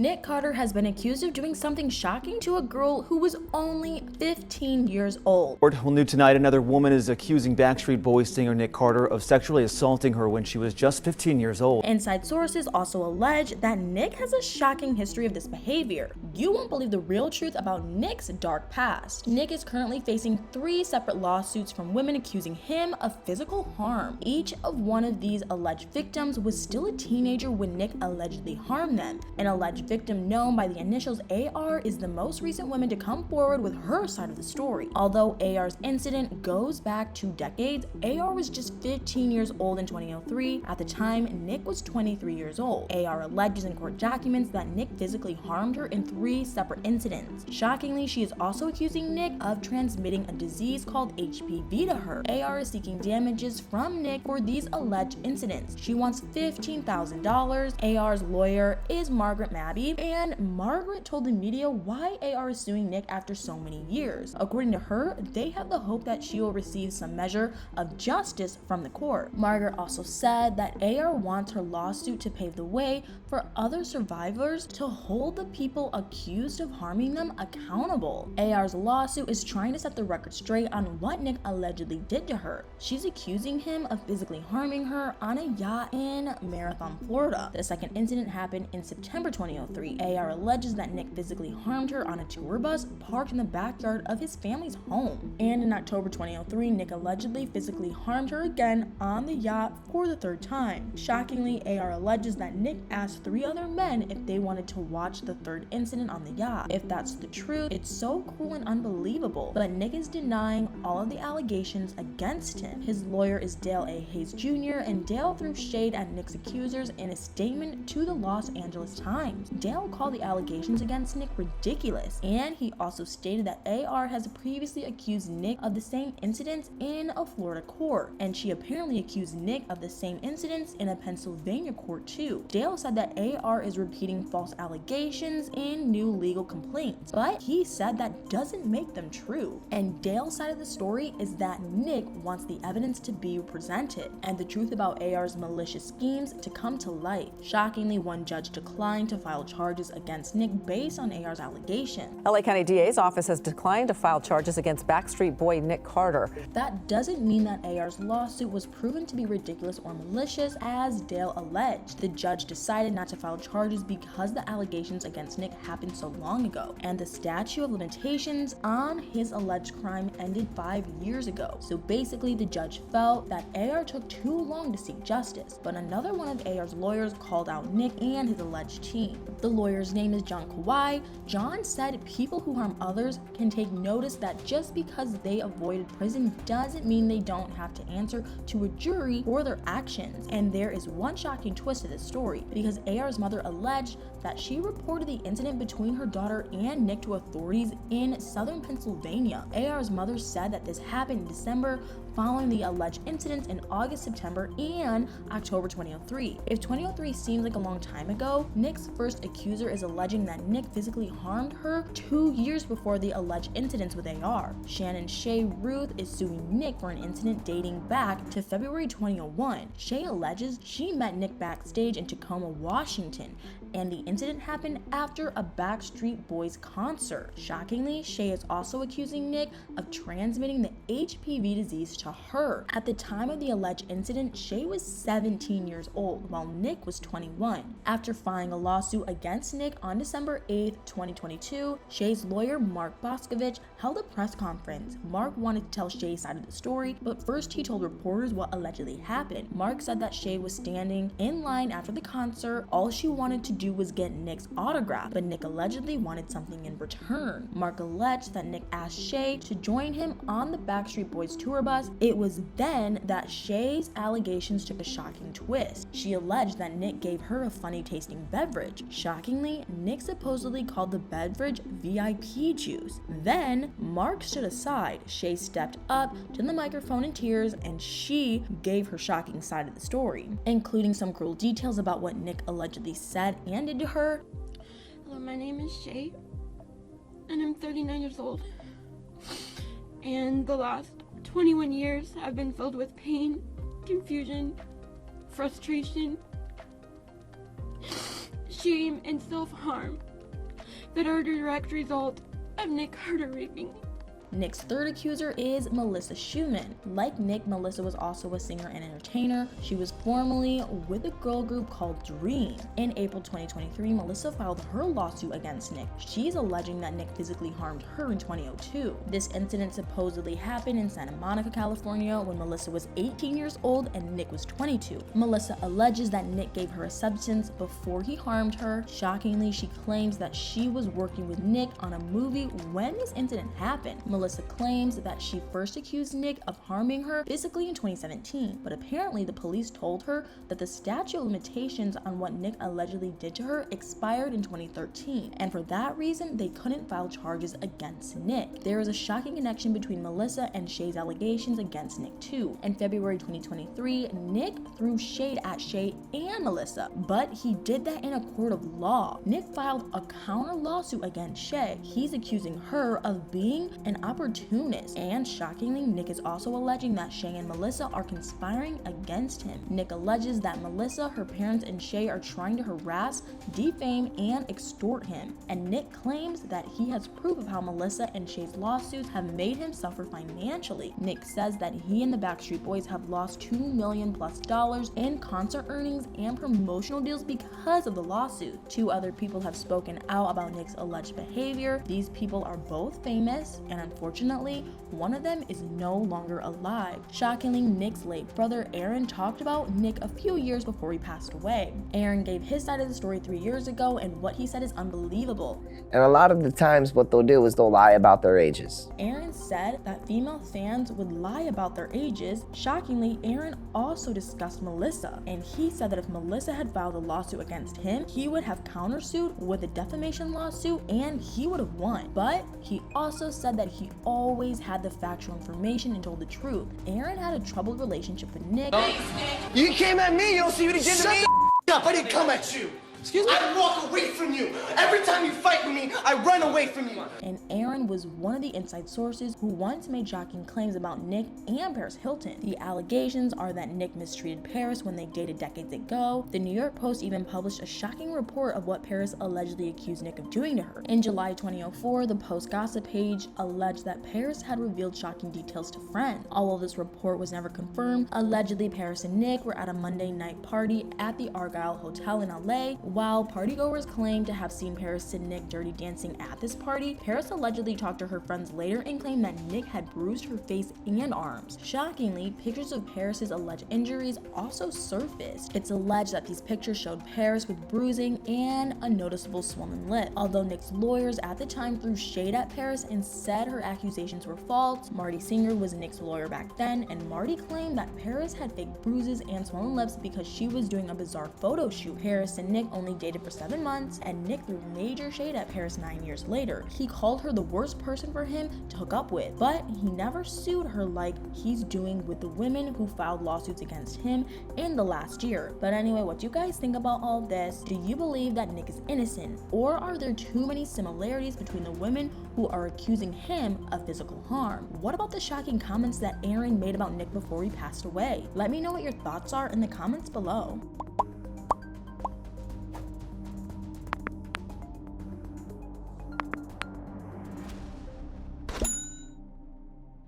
Nick Carter has been accused of doing something shocking to a girl who was only 15 years old. Well, new tonight, another woman is accusing Backstreet Boys singer Nick Carter of sexually assaulting her when she was just 15 years old. Inside sources also allege that Nick has a shocking history of this behavior. You won't believe the real truth about Nick's dark past. Nick is currently facing 3 separate lawsuits from women accusing him of physical harm. Each of one of these alleged victims was still a teenager when Nick allegedly harmed them. An alleged victim known by the initials AR is the most recent woman to come forward with her side of the story. Although AR's incident goes back 2 decades, AR was just 15 years old in 2003. At the time, Nick was 23 years old. AR alleges in court documents that Nick physically harmed her in 3 separate incidents. Shockingly, she is also accusing Nick of transmitting a disease called HPV to her. AR is seeking damages from Nick for these alleged incidents. She wants $15,000. AR's lawyer is Margaret Mabby, and Margaret told the media why AR is suing Nick after so many years. According to her, they have the hope that she will receive some measure of justice from the court. Margaret also said that AR wants her lawsuit to pave the way for other survivors to hold the people accused of harming them accountable. AR's lawsuit is trying to set the record straight on what Nick allegedly did to her. She's accusing him of physically harming her on a yacht in Marathon, Florida. The second incident happened in September 2003. AR alleges that Nick physically harmed her on a tour bus parked in the backyard of his family's home. And in October 2003, Nick allegedly physically harmed her again on the yacht for the 3rd time. Shockingly, AR alleges that Nick asked 3 other men if they wanted to watch the 3rd incident on the yacht. If that's the truth, it's so cruel and unbelievable. But Nick is denying all of the allegations against him. His lawyer is Dale A. Hayes Jr., and Dale threw shade at Nick's accusers in a statement to the Los Angeles Times. Dale called the allegations against Nick ridiculous, and he also stated that AR has previously accused Nick of the same incidents in a Florida court, and she apparently accused Nick of the same incidents in a Pennsylvania court too. Dale said that AR is repeating false allegations in new legal complaints, but he said that doesn't make them true. And Dale's side of the story is that Nick wants the evidence to be presented and the truth about AR's malicious schemes to come to light. Shockingly, one judge declined to file charges against Nick based on AR's allegation. LA County DA's office has declined to file charges against Backstreet Boy Nick Carter. That doesn't mean that AR's lawsuit was proven to be ridiculous or malicious, as Dale alleged. The judge decided not to file charges because the allegations against Nick happened so long ago, and the statute of limitations on his alleged crime ended 5 years ago. So basically, the judge felt that AR took too long to seek justice. But another one of AR's lawyers called out Nick and his alleged team. The lawyer's name is John Kawai. John said people who harm others can take notice that just because they avoided prison doesn't mean they don't have to answer to a jury for their actions. And there is one shocking twist to this story, because AR's mother alleged that she reported the incident between her daughter and Nick to authorities in southern Pennsylvania. AR's mother said that this happened in December, following the alleged incidents in August, September, and October 2003. If 2003 seems like a long time ago, Nick's first accuser is alleging that Nick physically harmed her 2 years before the alleged incidents with AR. Shannon Shea Ruth is suing Nick for an incident dating back to February 2001. Shea alleges she met Nick backstage in Tacoma, Washington, and the incident happened after a Backstreet Boys concert. Shockingly, Shea is also accusing Nick of transmitting the HPV disease to her. At the time of the alleged incident, Shea was 17 years old, while Nick was 21. After filing a lawsuit against Nick on December 8, 2022, Shea's lawyer, Mark Boscovich, held a press conference. Mark wanted to tell Shea's side of the story, but first he told reporters what allegedly happened. Mark said that Shea was standing in line after the concert. All she wanted to do was get Nick's autograph, but Nick allegedly wanted something in return. Mark alleged that Nick asked Shea to join him on the Backstreet Boys tour bus. It was then that Shea's allegations took a shocking twist. She alleged that Nick gave her a funny tasting beverage. Shockingly, Nick supposedly called the beverage VIP juice. Then Mark stood aside. Shea stepped up to the microphone in tears, and she gave her shocking side of the story, including some cruel details about what Nick allegedly said and did to her. Hello, my name is Shea, and I'm 39 years old. And the last 21 years have been filled with pain, confusion, frustration, shame, and self-harm that are a direct result of Nick Carter raping me. Nick's third accuser is Melissa Schumann. Like Nick, Melissa was also a singer and entertainer. She was formerly with a girl group called Dream. In April 2023, Melissa filed her lawsuit against Nick. She's alleging that Nick physically harmed her in 2002. This incident supposedly happened in Santa Monica, California, when Melissa was 18 years old and Nick was 22. Melissa alleges that Nick gave her a substance before he harmed her. Shockingly, she claims that she was working with Nick on a movie when this incident happened. Melissa claims that she first accused Nick of harming her physically in 2017, but apparently the police told her that the statute of limitations on what Nick allegedly did to her expired in 2013, and for that reason they couldn't file charges against Nick. There is a shocking connection between Melissa and Shay's allegations against Nick too. In February 2023, Nick threw shade at Shay and Melissa, but he did that in a court of law. Nick filed a counter lawsuit against Shay. He's accusing her of being an opportunist, and shockingly, Nick is also alleging that Shay and Melissa are conspiring against him. Nick alleges that Melissa, her parents, and Shay are trying to harass, defame, and extort him, and Nick claims that he has proof of how Melissa and Shay's lawsuits have made him suffer financially. Nick says that he and the Backstreet Boys have lost $2 million+ in concert earnings and promotional deals because of the lawsuit. Two other people have spoken out about Nick's alleged behavior. These people are both famous, and unfortunately, one of them is no longer alive. Shockingly, Nick's late brother Aaron talked about Nick a few years before he passed away. Aaron gave his side of the story 3 years ago, and what he said is unbelievable. And a lot of the times what they'll do is they'll lie about their ages. Aaron said that female fans would lie about their ages. Shockingly, Aaron also discussed Melissa, and he said that if Melissa had filed a lawsuit against him, he would have countersued with a defamation lawsuit and he would have won. But he also said that he always had the factual information and told the truth. Aaron had a troubled relationship with Nick. You came at me, you don't see what he did to me? Shut the up, I didn't come at you. Excuse me? I walk away from you. Every time you fight with me, I run away from you. And Aaron was one of the inside sources who once made shocking claims about Nick and Paris Hilton. The allegations are that Nick mistreated Paris when they dated decades ago. The New York Post even published a shocking report of what Paris allegedly accused Nick of doing to her. In July 2004, the Post gossip page alleged that Paris had revealed shocking details to friends. Although this report was never confirmed, allegedly Paris and Nick were at a Monday night party at the Argyle Hotel in LA. While partygoers claimed to have seen Paris and Nick dirty dancing at this party, Paris allegedly talked to her friends later and claimed that Nick had bruised her face and arms. Shockingly, pictures of Paris's alleged injuries also surfaced. It's alleged that these pictures showed Paris with bruising and a noticeable swollen lip. Although Nick's lawyers at the time threw shade at Paris and said her accusations were false, Marty Singer was Nick's lawyer back then, and Marty claimed that Paris had fake bruises and swollen lips because she was doing a bizarre photo shoot. Paris and Nick only dated for 7 months, and Nick threw major shade at Paris 9 years later. He called her the worst person for him to hook up with, but he never sued her like he's doing with the women who filed lawsuits against him in the last year. But anyway, what do you guys think about all this? Do you believe that Nick is innocent, or are there too many similarities between the women who are accusing him of physical harm? What about the shocking comments that Aaron made about Nick before he passed away? Let me know what your thoughts are in the comments below.